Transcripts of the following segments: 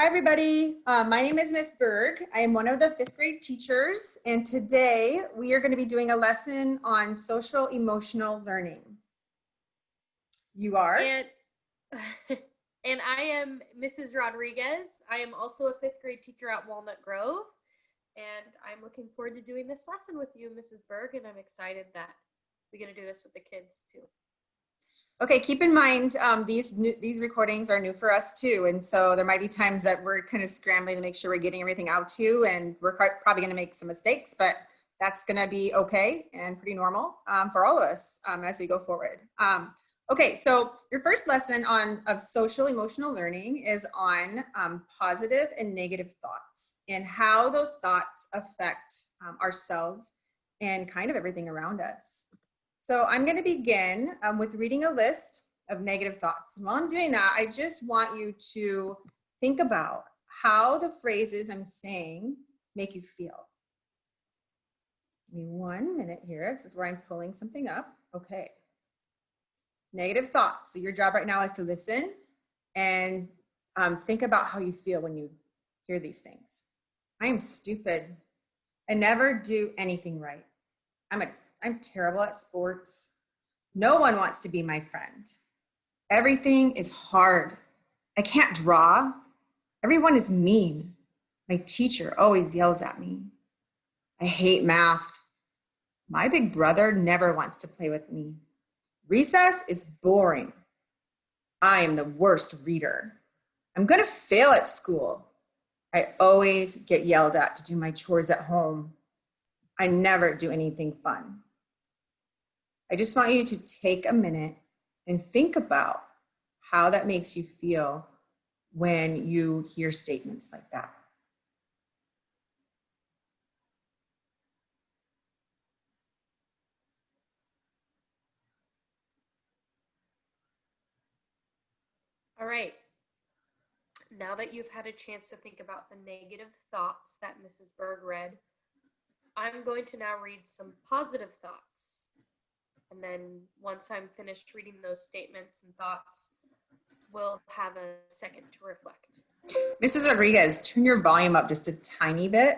Hi, everybody. My name is Miss Berg. I am one of the fifth grade teachers, and today we are going to be doing a lesson on social emotional learning. You are? And, and I am Mrs. Rodriguez. I am also a fifth grade teacher at Walnut Grove, and I'm looking forward to doing this lesson with you, Mrs. Berg, and I'm excited that we're going to do this with the kids too. Okay, keep in mind these recordings are new for us too, and so there might be times that we're kind of scrambling to make sure we're getting everything out to you, and we're probably going to make some mistakes, but that's going to be okay and pretty normal for all of us as we go forward. Okay, so your first lesson of social emotional learning is on positive and negative thoughts and how those thoughts affect ourselves and kind of everything around us. So I'm going to begin with reading a list of negative thoughts. And while I'm doing that, I just want you to think about how the phrases I'm saying make you feel. Give me 1 minute here. This is where I'm pulling something up. Okay. Negative thoughts. So your job right now is to listen and think about how you feel when you hear these things. I am stupid. I never do anything right. I'm terrible at sports. No one wants to be my friend. Everything is hard. I can't draw. Everyone is mean. My teacher always yells at me. I hate math. My big brother never wants to play with me. Recess is boring. I am the worst reader. I'm going to fail at school. I always get yelled at to do my chores at home. I never do anything fun. I just want you to take a minute and think about how that makes you feel when you hear statements like that. All right. Now that you've had a chance to think about the negative thoughts that Mrs. Berg read, I'm going to now read some positive thoughts. And then once I'm finished reading those statements and thoughts, we'll have a second to reflect. Mrs. Rodriguez, turn your volume up just a tiny bit.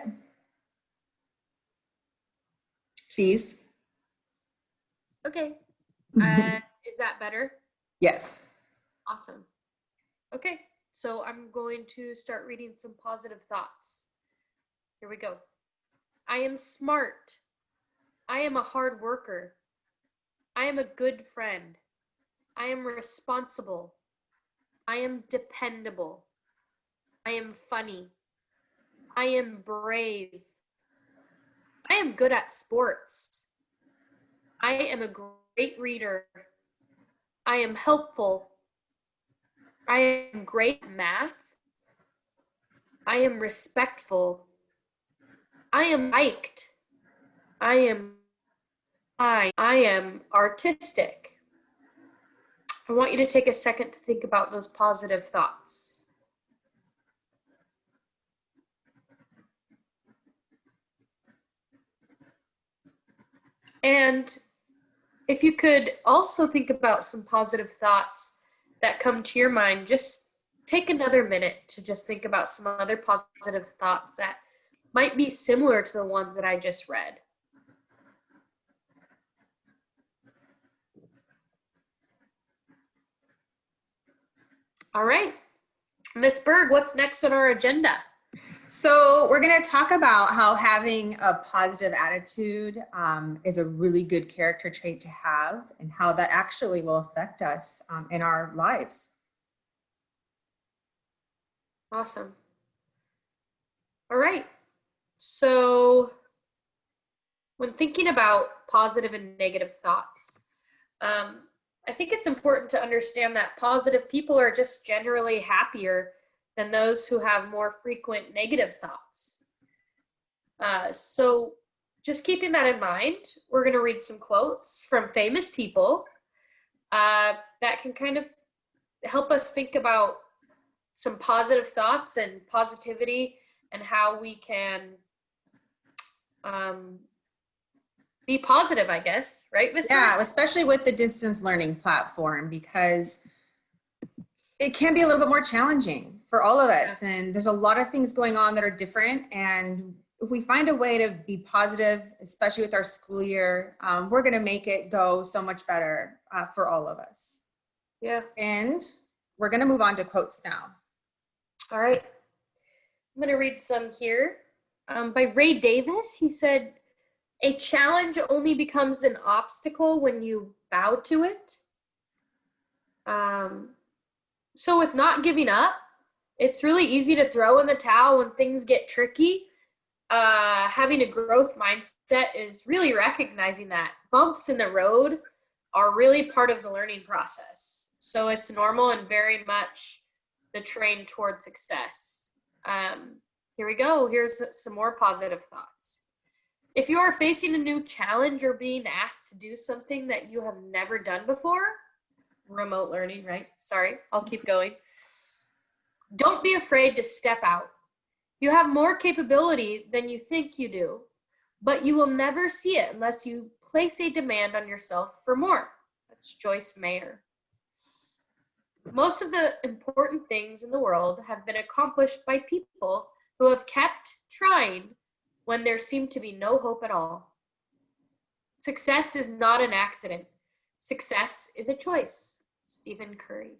Please. Okay. Is that better? Yes. Awesome. Okay, so I'm going to start reading some positive thoughts. Here we go. I am smart. I am a hard worker. I am a good friend. I am responsible. I am dependable. I am funny. I am brave. I am good at sports. I am a great reader. I am helpful. I am great at math. I am respectful. I am liked. I am artistic. I want you to take a second to think about those positive thoughts. And if you could also think about some positive thoughts that come to your mind, just take another minute to just think about some other positive thoughts that might be similar to the ones that I just read. All right, Miss Berg, what's next on our agenda? So we're going to talk about how having a positive attitude is a really good character trait to have and how that actually will affect us in our lives. Awesome. All right. So when thinking about positive and negative thoughts, I think it's important to understand that positive people are just generally happier than those who have more frequent negative thoughts. So just keeping that in mind, we're going to read some quotes from famous people that can kind of help us think about some positive thoughts and positivity and how we can be positive, I guess, right, Ms. Yeah, especially with the distance learning platform, because it can be a little bit more challenging for all of Yeah. us. And there's a lot of things going on that are different. And if we find a way to be positive, especially with our school year, we're going to make it go so much better for all of us. Yeah. And we're going to move on to quotes now. All right. I'm going to read some here. By Ray Davis, he said, "A challenge only becomes an obstacle when you bow to it." So with not giving up, it's really easy to throw in the towel when things get tricky. Having a growth mindset is really recognizing that bumps in the road are really part of the learning process. So it's normal and very much the train toward success. Here we go. Here's some more positive thoughts. If you are facing a new challenge or being asked to do something that you have never done before, remote learning, right? Sorry, I'll keep going. Don't be afraid to step out. You have more capability than you think you do, but you will never see it unless you place a demand on yourself for more. That's Joyce Mayer. Most of the important things in the world have been accomplished by people who have kept trying when there seemed to be no hope at all. Success is not an accident. Success is a choice. Stephen Curry.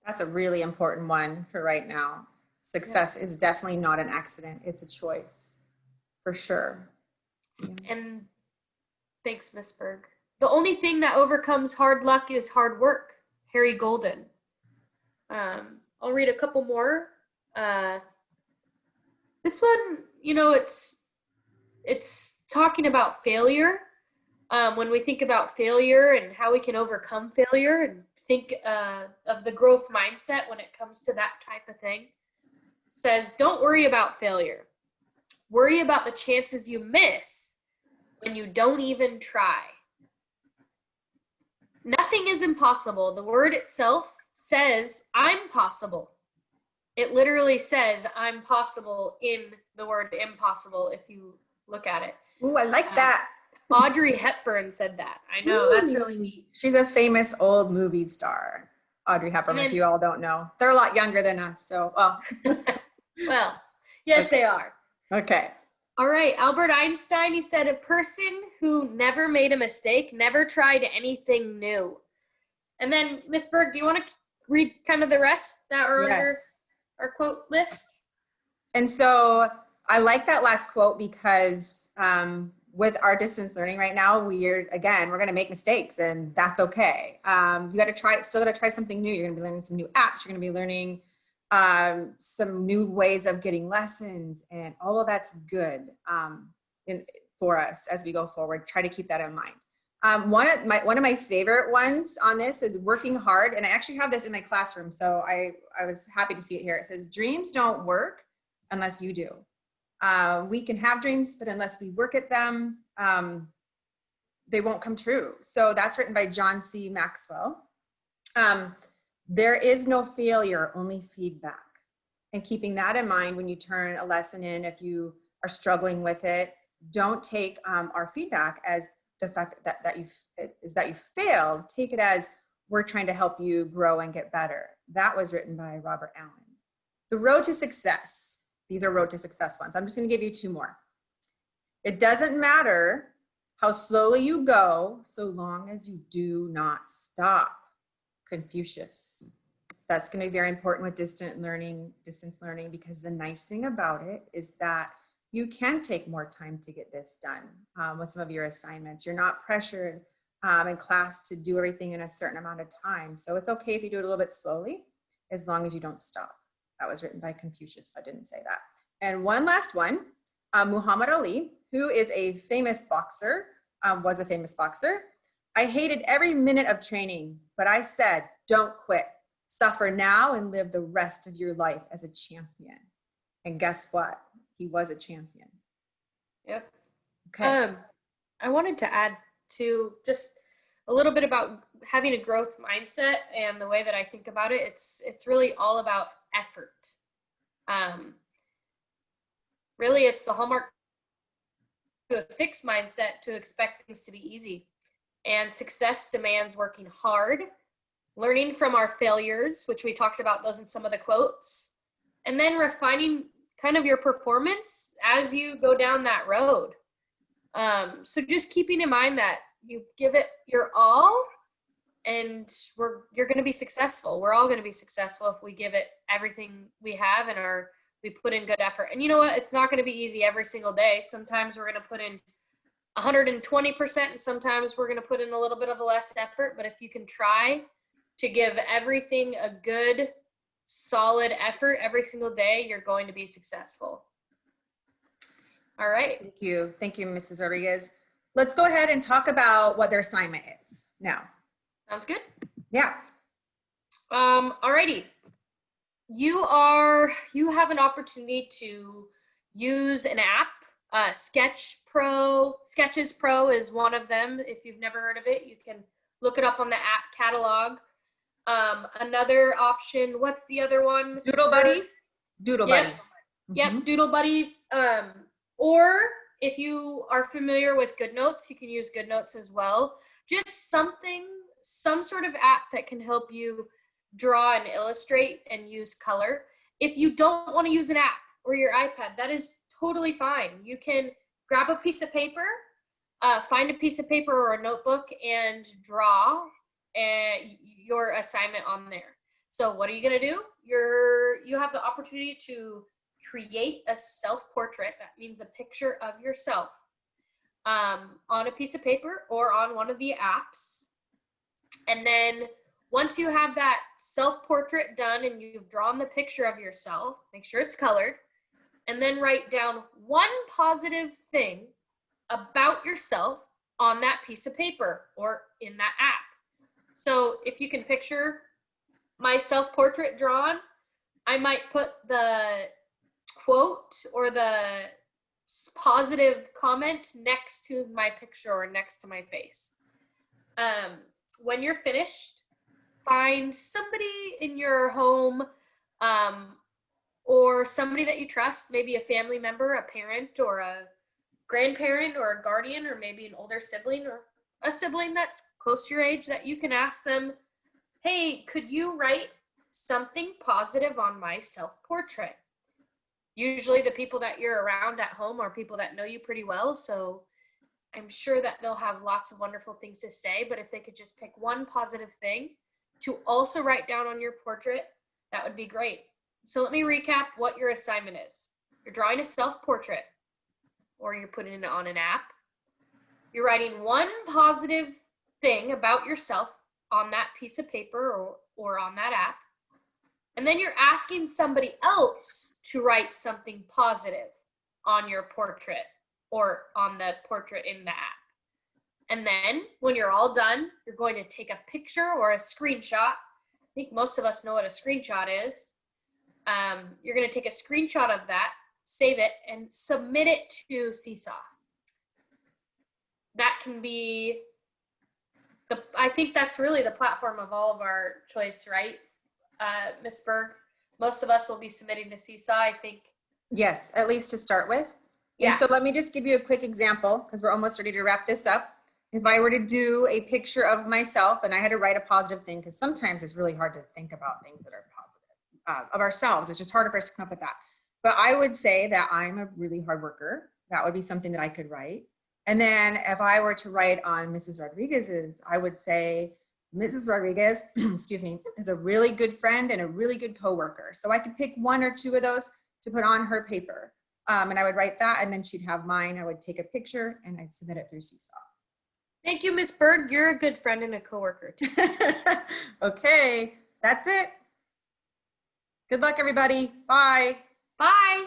That's a really important one for right now. Success is definitely not an accident. It's a choice, for sure. And thanks, Miss Berg. The only thing that overcomes hard luck is hard work. Harry Golden. I'll read a couple more. This one, it's talking about failure. When we think about failure and how we can overcome failure and think of the growth mindset when it comes to that type of thing, it says, don't worry about failure. Worry about the chances you miss when you don't even try. Nothing is impossible. The word itself says, I'm possible. It literally says, I'm possible in the word impossible if you look at it. Ooh, I like that. Audrey Hepburn said that. I know, that's really neat. She's a famous old movie star, Audrey Hepburn, if you all don't know. They're a lot younger than us, so, well. Well, yes, okay. They are. Okay. All right, Albert Einstein, he said, a person who never made a mistake never tried anything new. And then, Ms. Berg, do you want to read kind of the rest that are under our quote list? And so I like that last quote because with our distance learning right now, we're going to make mistakes, and that's okay. You got to still got to try something new. You're going to be learning some new apps. You're going to be learning some new ways of getting lessons, and all of that's good for us as we go forward. Try to keep that in mind. One of my favorite ones on this is working hard, and I actually have this in my classroom, so I was happy to see it here. It says, dreams don't work unless you do. We can have dreams, but unless we work at them, they won't come true. So that's written by John C. Maxwell. There is no failure, only feedback. And keeping that in mind when you turn a lesson in, if you are struggling with it, don't take our feedback as the fact that you failed. Take it as we're trying to help you grow and get better. That was written by Robert Allen. The road to success. These are road to success ones. I'm just going to give you two more. It doesn't matter how slowly you go, so long as you do not stop. Confucius. That's going to be very important with distance learning, because the nice thing about it is that you can take more time to get this done with some of your assignments. You're not pressured in class to do everything in a certain amount of time. So it's okay if you do it a little bit slowly, as long as you don't stop. That was written by Confucius, but didn't say that. And one last one, Muhammad Ali, who is a famous boxer, was a famous boxer. I hated every minute of training, but I said, don't quit. Suffer now and live the rest of your life as a champion. And guess what? He was a champion. Yep. Okay. I wanted to add to just a little bit about having a growth mindset, and the way that I think about it, it's really all about effort. Really, it's the hallmark to a fixed mindset to expect things to be easy. And success demands working hard, learning from our failures, which we talked about those in some of the quotes, and then refining kind of your performance as you go down that road. So just keeping in mind that you give it your all, and you're going to be successful. We're all going to be successful if we give it everything we have and we put in good effort. And you know what? It's not going to be easy every single day. Sometimes we're going to put in 120%, and sometimes we're going to put in a little bit of a less effort. But if you can try to give everything a good, solid effort every single day, you're going to be successful. All right. Thank you. Thank you, Mrs. Rodriguez. Let's go ahead and talk about what their assignment is now. Sounds good. Yeah. Alrighty. You have an opportunity to use an app. Sketches Pro is one of them. If you've never heard of it, you can look it up on the app catalog. Another option, what's the other one? Doodle Buddy? Doodle Buddy. Yep, Doodle Buddies. Or if you are familiar with GoodNotes, you can use GoodNotes as well. Just some sort of app that can help you draw and illustrate and use color. If you don't want to use an app or your iPad, that is totally fine. You can grab a piece of paper, find a piece of paper or a notebook, and draw your assignment on there. So what are you going to do? You have the opportunity to create a self-portrait. That means a picture of yourself on a piece of paper or on one of the apps. And then once you have that self-portrait done and you've drawn the picture of yourself, make sure it's colored, and then write down one positive thing about yourself on that piece of paper or in that app. So if you can picture my self-portrait drawn, I might put the quote or the positive comment next to my picture or next to my face. When you're finished, find somebody in your home or somebody that you trust, maybe a family member, a parent or a grandparent or a guardian, or maybe an older sibling or a sibling that's close to your age, that you can ask them, hey, could you write something positive on my self-portrait? Usually the people that you're around at home are people that know you pretty well, so I'm sure that they'll have lots of wonderful things to say, but if they could just pick one positive thing to also write down on your portrait, that would be great. So let me recap what your assignment is. You're drawing a self-portrait, or you're putting it on an app. You're writing one positive thing about yourself on that piece of paper or on that app. And then you're asking somebody else to write something positive on your portrait or on the portrait in the app. And then when you're all done, you're going to take a picture or a screenshot. I think most of us know what a screenshot is. You're going to take a screenshot of that, save it, and submit it to Seesaw. That can be, I think that's really the platform of all of our choice, right? Ms. Berg, most of us will be submitting to Seesaw, I think. Yes, at least to start with. Yeah. And so let me just give you a quick example, because we're almost ready to wrap this up. If I were to do a picture of myself and I had to write a positive thing, because sometimes it's really hard to think about things that are positive of ourselves. It's just harder for us to come up with that. But I would say that I'm a really hard worker. That would be something that I could write. And then if I were to write on Mrs. Rodriguez's, I would say, Mrs. Rodriguez, excuse me, is a really good friend and a really good coworker. So I could pick one or two of those to put on her paper. And I would write that, and then she'd have mine. I would take a picture and I'd submit it through Seesaw. Thank you, Ms. Berg. You're a good friend and a coworker too. Okay, that's it. Good luck, everybody. Bye. Bye.